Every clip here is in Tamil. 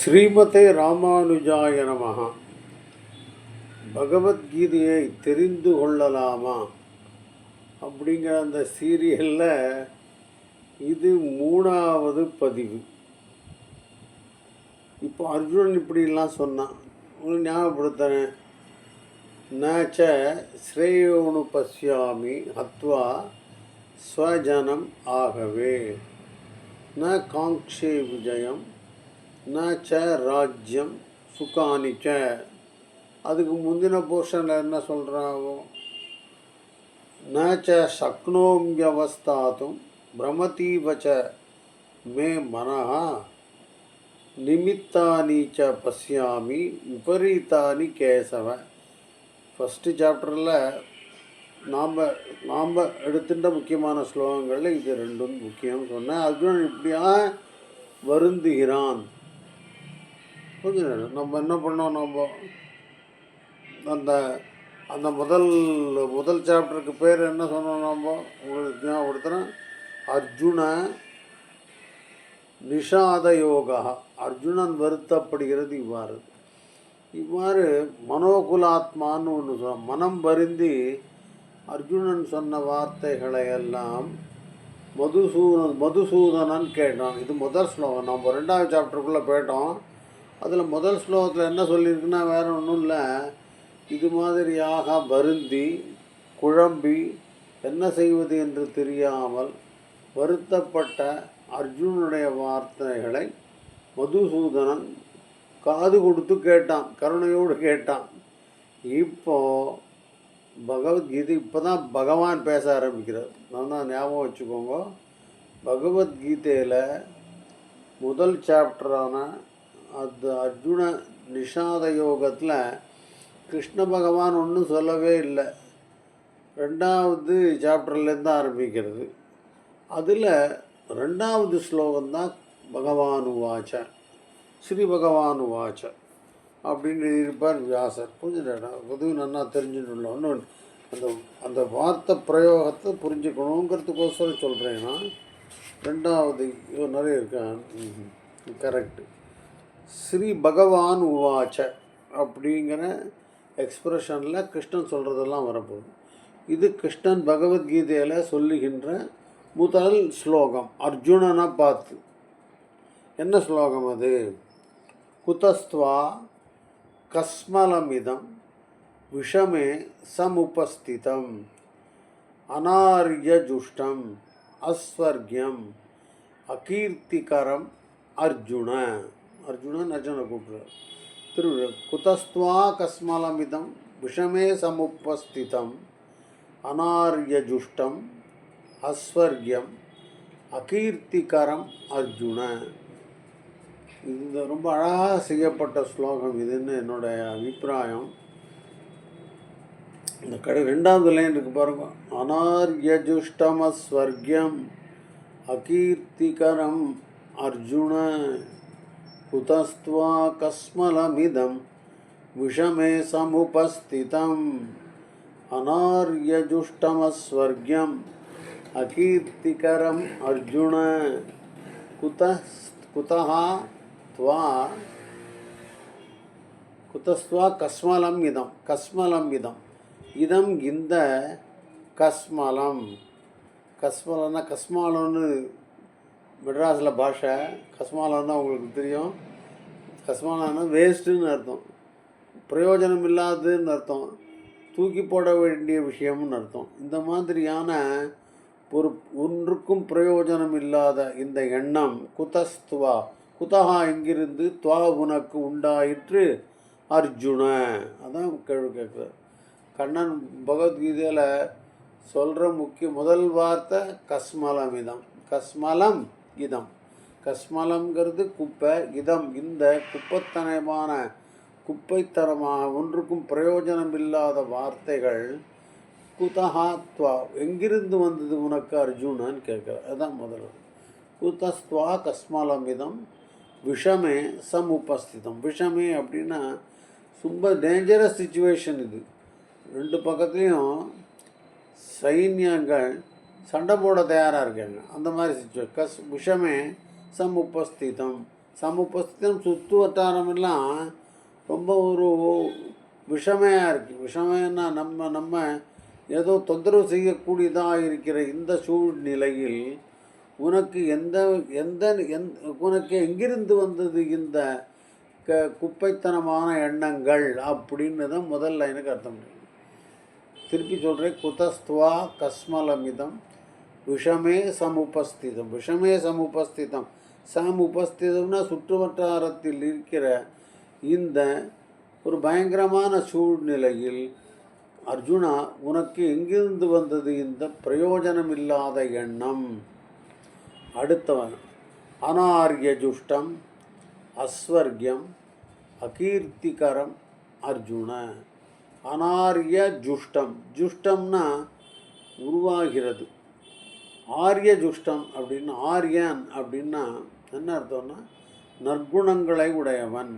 ஸ்ரீமதே ராமானுஜாய நமஹ. பகவத்கீதையை தெரிந்து கொள்ளலாமா அப்படிங்கிற அந்த சீரியலில் இது 3வது பதிவு. இப்போ அர்ஜுனன் இப்படிலாம் சொன்னான், உங்களுக்கு ஞாபகப்படுத்துறேன். நச்ச ஸ்ரேயோனு பசியாமி ஹத்வா ஸ்வஜனம் ஆகவே ந காங்க்ஷே விஜயம் ந ச ராஜ்யம் சுகானிச்ச. அதுக்கு முந்தின போர்ஷனில் என்ன சொல்கிறாவோ, ந ச சக்னோம்யவஸ்தாதும் பிரமதீவச்ச மே மனஹா நிமித்தானி ச பசியாமி விபரீதானி கேசவ. ஃபஸ்ட்டு சாப்டரில் நாம் எடுத்துட்ட முக்கியமான ஸ்லோகங்களில் இது ரெண்டும் முக்கியம் சொன்னேன். அர்ஜுனன் இப்படியா வருந்துகிறான். கொஞ்சம் நம்ம என்ன பண்ணோம், நம்ம அந்த அந்த முதல் சாப்டருக்கு பேர் என்ன சொன்னோம், நம்ம உங்களுக்கு ஞாபகப்படுத்துகிறேன். அர்ஜுன நிஷாத யோகா. அர்ஜுனன் வருத்தப்படுகிறது இவ்வாறு மனோகுலாத்மான்னு ஒன்று சொன்ன, மனம் வருந்தி அர்ஜுனன் சொன்ன வார்த்தைகளை எல்லாம் மதுசூதனன் கேட்டான். இது முதல் ஸ்லோகம். நம்ம 2வது சாப்டருக்குள்ளே போயிட்டோம். அதில் முதல் ஸ்லோகத்தில் என்ன சொல்லியிருக்குன்னா, வேறு ஒன்றும் இல்லை, இது மாதிரியாக வருந்தி குழம்பி என்ன செய்வது என்று தெரியாமல் வருத்தப்பட்ட அர்ஜுனனுடைய வார்த்தைகளை மதுசூதனன் காது கொடுத்து கேட்டான், கருணையோடு கேட்டான். இப்போது பகவத்கீதை இப்போ தான் பகவான் பேச ஆரம்பிக்கிறார். நான் தான் ஞாபகம் வச்சுக்கோங்க, பகவத்கீதையில் முதல் சாப்டரான அது அர்ஜுன நிஷாத யோகத்தில் கிருஷ்ண பகவான் ஒன்றும் சொல்லவே இல்லை. 2வது சாப்டர்லேருந்து ஆரம்பிக்கிறது. அதில் 2வது ஸ்லோகம்தான் பகவானு வாச்ச, ஸ்ரீ பகவானு வாச்ச அப்படின்னு இருப்பார் வியாசர். கொஞ்சம் உதவி நல்லா தெரிஞ்சுட்டு ஒன்று அந்த வார்த்தை பிரயோகத்தை புரிஞ்சுக்கணுங்கிறதுக்கோசரம் சொல்கிறேன்னா, 2வது நிறைய இருக்கான். கரெக்டு. ஸ்ரீ பகவான் உவாச்ச அப்படிங்கிற எக்ஸ்பிரஷனில் கிருஷ்ணன் சொல்கிறதெல்லாம் வரப்போகுது. இது கிருஷ்ணன் பகவத்கீதையில் சொல்லுகின்ற முதல் ஸ்லோகம் அர்ஜுனனை பார்த்து. என்ன ஸ்லோகம் அது? குதஸ்த்வா கஸ்மலமிதம் விஷமே சமுபஸ்திதம் அநார்யஜுஷ்டம் அஸ்வர்கியம் அகீர்த்திகரம் அர்ஜுன. அர்ஜுனன் அர்ஜுனை கூப்பிடுறார். குதஸ்த்வா கஸ்மலமிதம் விஷமே சமுபஸ்திதம் அநார்யஜுஷ்டம் அஸ்வர்கியம் அகீர்த்திகரம் அர்ஜுன. இது ரொம்ப அழகாக செய்யப்பட்ட ஸ்லோகம் இதுன்னு என்னுடைய அபிப்பிராயம். இந்த 2வது லைன் இருக்கு பாருங்க, அநார்யஜுஷ்டம் அஸ்வர்கியம் அகீர்த்திகரம் அர்ஜுன குதஸ்த்வா கஸ்மலமிதம் விஷமே சமுபஸ்திதம் அநார்யஜுஷ்டமஸ்வர்கியம் அகீர்த்திகரம் அர்ஜுன குதஸ்த்வா கஸ்மலம் இதம். கஸ்மலம் இதம் இதம் இந்த கஸ்மலம். கஸ்மலம்னா கஸ்மாலம்னு மெட்ராஸில் பாஷை. கஸ்மாலம்னா உங்களுக்கு தெரியும். கஸ்மாலம்னா வேஸ்ட்டுன்னு அர்த்தம், பிரயோஜனம் இல்லாததுன்னு அர்த்தம், தூக்கி போட வேண்டிய விஷயம்னு அர்த்தம். இந்த மாதிரியான ஒன்றுக்கும் பிரயோஜனம் இல்லாத இந்த எண்ணம் குதஸ்துவா. குதஹா எங்கிருந்து, துவா உனக்கு உண்டாயிற்று அர்ஜுன. அதான் கேள்வி கேட்குறார் கண்ணன். பகவத்கீதையில் சொல்கிற முதல் வார்த்தை கஸ்மலம் இதம். கஸ்மலம் இதம். கஸ்மலம்ங்கிறது குப்பை, இதம் இந்த குப்பைத்தனமான குப்பைத்தனமாக ஒன்றுக்கும் பிரயோஜனம் இல்லாத வார்த்தைகள். குதஹா துவா எங்கிருந்து வந்தது உனக்கு அர்ஜுனன்னு கேட்குற. அதுதான் முதல்ல. குதஸ்துவா கஸ்மலம் இதம் விஷமே சமுபஸ்திதம். விஷமே அப்படின்னா ரொம்ப டேஞ்சரஸ் சிச்சுவேஷன் இது. 2 பக்கத்துலேயும் சைன்யங்கள் சண்டை போட தயாராக இருக்காங்க. அந்த மாதிரி சிச்சுவேஷன். விஷமே சமுபஸ்திதம் சமுபஸ்திதம் சுற்று வட்டாரமெல்லாம் ரொம்ப ஒரு விஷமையாக இருக்குது. விஷமைன்னா நம்ம ஏதோ தொந்தரவு செய்யக்கூடியதாக இருக்கிற இந்த சூழ்நிலையில் உனக்கு உனக்கு எங்கிருந்து வந்தது இந்த குப்பைத்தனமான எண்ணங்கள் அப்படின்னு தான் முதல் லைனுக்கு அர்த்தம் முடியும். திருப்பி சொல்கிறேன், குதஸ்துவா கஸ்மலமிதம் விஷமே சமுபஸ்திதம். விஷமே சமுபஸ்திதம். சமுபஸ்திதம்னா சுற்று வட்டாரத்தில் இருக்கிற இந்த ஒரு பயங்கரமான சூழ்நிலையில் அர்ஜுனா உனக்கு எங்கிருந்து வந்தது இந்த பிரயோஜனமில்லாத எண்ணம்? அடுத்தவன் அனார்யஜுஷ்டம் அஸ்வர்கியம் அகீர்த்திகரம் அர்ஜுன. அனார்ய ஜுஷ்டம், ஜுஷ்டம்னா உருவாகிறது. ஆரிய ஜுஷ்டம் அப்படின்னா, ஆரியன் அப்படின்னா என்ன அர்த்தம்னா நற்குணங்களை உடையவன்,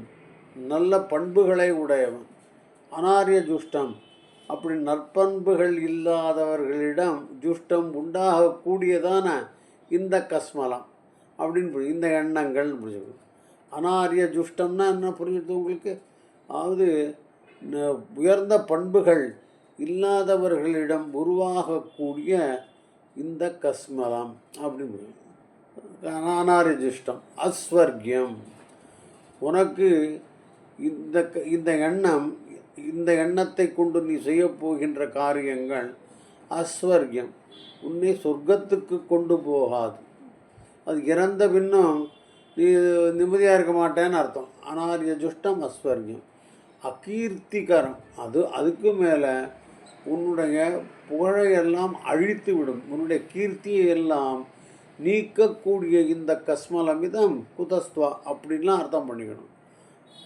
நல்ல பண்புகளை உடையவன். அனாரிய ஜுஷ்டம் அப்படி நற்பண்புகள் இல்லாதவர்களிடம் ஜுஷ்டம் உண்டாகக்கூடியதான இந்த கஸ்மலம் அப்படின்னு இந்த எண்ணங்கள்னு புரிஞ்சுக்கணும். அனாரிய ஜுஷ்டம்னா என்ன புரிஞ்சுது உங்களுக்கு? அதாவது உயர்ந்த பண்புகள் இல்லாதவர்களிடம் உருவாகக்கூடிய இந்த கஸ்மலம் அப்படின்னு அனாரிய ஜுஷ்டம். அஸ்வர்கியம் உனக்கு இந்த எண்ணம், இந்த எண்ணத்தை கொண்டு நீ செய்யப்போகின்ற காரியங்கள் அஸ்வர்கியம், உன்னை சொர்க்கத்துக்கு கொண்டு போகாது. அது இறந்த பின்னும் நீ நிம்மதியாக இருக்க மாட்டேன்னு அர்த்தம். அனாரிய ஜுஷ்டம் அஸ்வர்கியம். அகீர்த்திகரம் அதுக்கு மேலே உன்னுடைய புகழையெல்லாம் அழித்து விடும், உன்னுடைய கீர்த்தியை எல்லாம் நீக்கக்கூடிய இந்த கஸ்மலமிதம் குதஸ்துவா அப்படின்லாம் அர்த்தம் பண்ணிக்கணும்.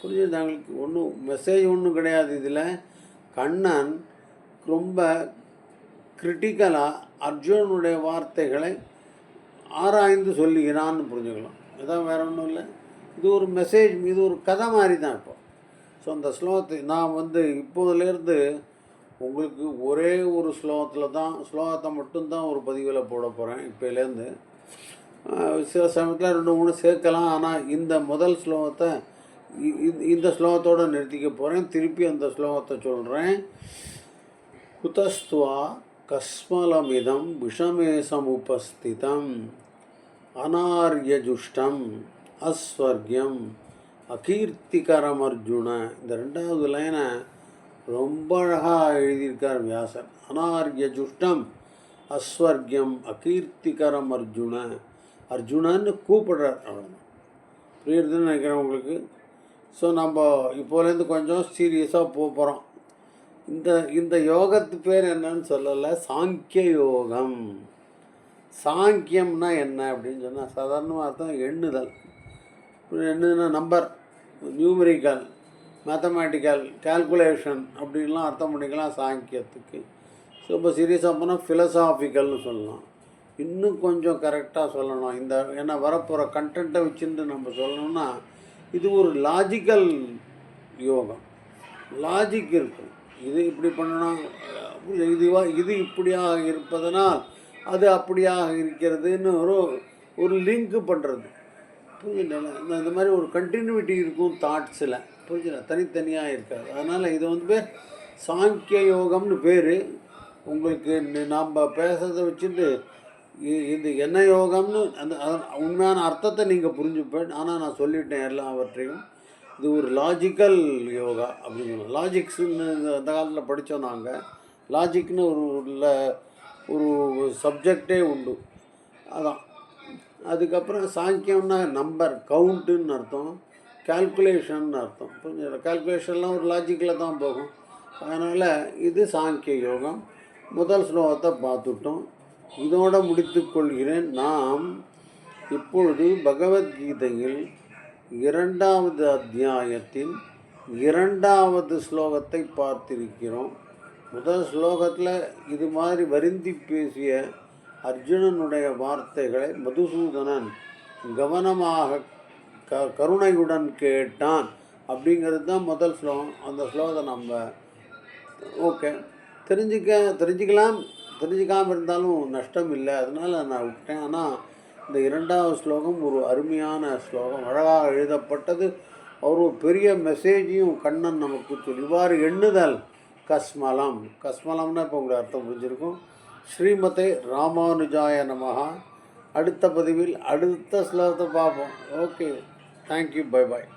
புரிஞ்சுது எங்களுக்கு? ஒன்றும் மெசேஜ் ஒன்றும் கிடையாது இதில். கண்ணன் ரொம்ப கிரிட்டிக்கலாக அர்ஜுனனுடைய வார்த்தைகளை ஆராய்ந்து சொல்லுகிறான்னு புரிஞ்சுக்கலாம். இதான் வேறு ஒன்றும் இல்லை. இது ஒரு மெசேஜ், இது ஒரு கதை மாதிரி தான். இப்போ ஸோ அந்த ஸ்லோகத்தை நான் இப்போதுலேருந்து உங்களுக்கு ஒரே ஒரு ஸ்லோகத்தை மட்டும்தான் ஒரு பதிவில் போட போகிறேன். இப்போலேருந்து சில சமயத்தில் 2-3 சேர்க்கலாம். ஆனால் இந்த முதல் ஸ்லோகத்தை இந்த ஸ்லோகத்தோடு நிறுத்திக்க போகிறேன். திருப்பி அந்த ஸ்லோகத்தை சொல்கிறேன். குதஸ்துவா கஸ்மலமிதம் விஷமே சமுபஸ்திதம் அனார்யஜுஷ்டம் அஸ்வர்கியம் அகீர்த்திகரம் அர்ஜுன. இந்த 2வது லைனை ரொம்ப அழகாக எழுதியிருக்கார் வியாசர். அனார்யஜுஷ்டம் அஸ்வர்கியம் அகீர்த்திகரம் அர்ஜுன. அர்ஜுனன்னு கூப்பிடுறார். அவ்வளோதான். புரியுறதுன்னு நினைக்கிறேன் உங்களுக்கு. ஸோ நம்ம இப்போலேருந்து கொஞ்சம் சீரியஸாக போகிறோம். இந்த யோகத்து பேர் என்னன்னு சொல்லலை, சாங்கிய யோகம். சாங்கியம்னா என்ன அப்படின்னு சொன்னால் சாதாரணமாக அர்த்தம் எண்ணுதல். எண்ணுதுன்னா நம்பர், நியூமரிக்கல், மேத்தமேட்டிக்கல், கால்குலேஷன் அப்படின்லாம் அர்த்தம் பண்ணிக்கலாம் சாங்கியத்துக்கு. ஸோ இப்போ சீரியஸாக போனால் ஃபிலசாஃபிக்கல்னு சொல்லலாம். இன்னும் கொஞ்சம் கரெக்டாக சொல்லணும், ஏன்னா வரப்போகிற கண்டென்ட்டை வச்சுட்டு நம்ம சொல்லணும்னா இது ஒரு லாஜிக்கல் யோகம். லாஜிக் இருக்கும். இது இப்படி பண்ணணும், இது இப்படியாக இருப்பதனால் அது அப்படியாக இருக்கிறதுன்னு ஒரு லிங்க் பண்ணுறது. புரிஞ்சுட்டேன்? இந்த மாதிரி ஒரு கண்டினியூட்டி இருக்கும் தாட்ஸில். புரிஞ்சுல? தனித்தனியாக இருக்காது. அதனால் இது பேர் சாங்கிய யோகம்னு பேர். உங்களுக்கு நாம் பேசுறதை வச்சுட்டு இது என்ன யோகம்னு அந்த உண்மையான அர்த்தத்தை நீங்கள் புரிஞ்சுப்பேன். ஆனால் நான் சொல்லிவிட்டேன் எல்லாவற்றையும். இது ஒரு லாஜிக்கல் யோகா அப்படின்னு சொல்லலாம். லாஜிக்ஸுன்னு அந்த காலத்தில் படித்தோம் நாங்கள். லாஜிக்னு ஒரு சப்ஜெக்டே உண்டு. அதான். அதுக்கப்புறம் சாங்கியம்னா நம்பர், கவுண்ட்டுன்னு அர்த்தம், கால்குலேஷன் அர்த்தம். புரிஞ்சு? கால்குலேஷன்லாம் ஒரு லாஜிக்கில் தான் போகும். அதனால் இது சாங்கிய யோகம். முதல் ஸ்லோகத்தை பார்த்துட்டோம். இதோடு முடித்துக்கொள்கிறேன். நாம் இப்பொழுது பகவத்கீதையில் 2வது அத்தியாயத்தின் 2வது ஸ்லோகத்தை பார்த்திருக்கிறோம். முதல் ஸ்லோகத்தில் இது மாதிரி வருந்தி பேசிய அர்ஜுனனுடைய வார்த்தைகளை மதுசூதனன் கவனமாக கருணையுடன் கேட்டான் அப்படிங்கிறது தான் முதல் ஸ்லோகம். அந்த ஸ்லோகத்தை நம்ம தெரிஞ்சுக்காமல் இருந்தாலும் நஷ்டம் இல்லை, அதனால் நான் விட்டேன். ஆனால் இந்த இரண்டாவது ஸ்லோகம் ஒரு அருமையான ஸ்லோகம், அழகாக எழுதப்பட்டது. அவர் ஒரு பெரிய மெசேஜையும் கண்ணன் நமக்கு சொல்லி, இவ்வாறு எண்ணுதல் கஸ்மலம். கஸ்மலம்னா இப்போ உங்களுக்கு அர்த்தம் புரிஞ்சிருக்கும். ஸ்ரீமதே ராமானுஜாய நமஹா. அடுத்த பதிவில் அடுத்த ஸ்லோகத்தை பார்ப்போம். Okay, thank you, bye bye.